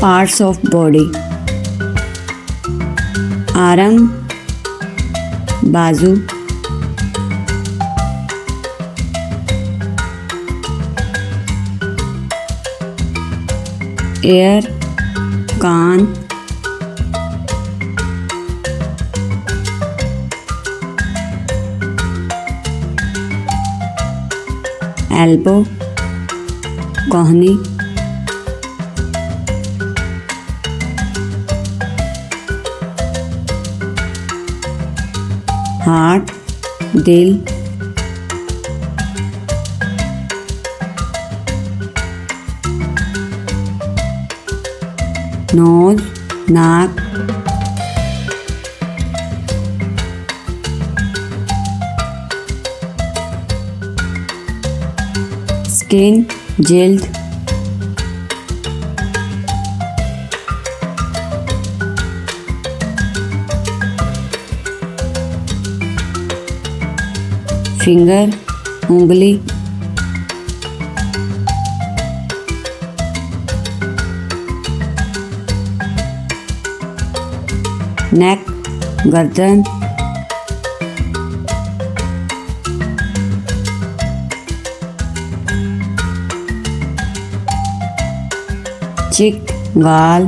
Parts of body: arm, बाजू, ear, कान, elbow, कोहनी, heart, दिल, नोज, नाक, स्किन, जिल्द, फिंगर, उंगली, नेक, गर्दन, चिक, गाल,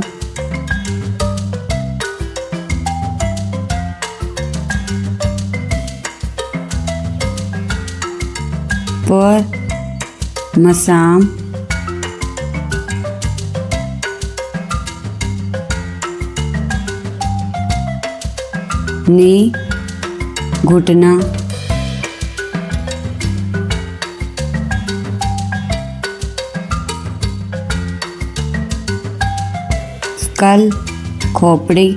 पर, मसाम, नी, घुटना, स्कल, खोपड़ी,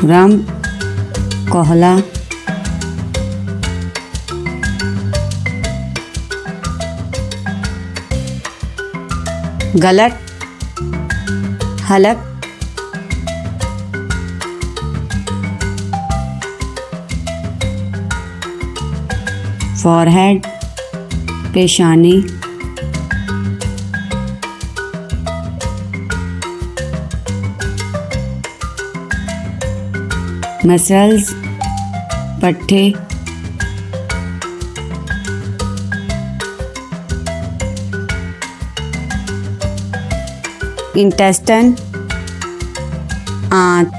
रंप, कोहला, गलट, हलक, फॉरहेड, पेशानी, मसल्स, पट्टे, इंटेस्टाइन, आंत,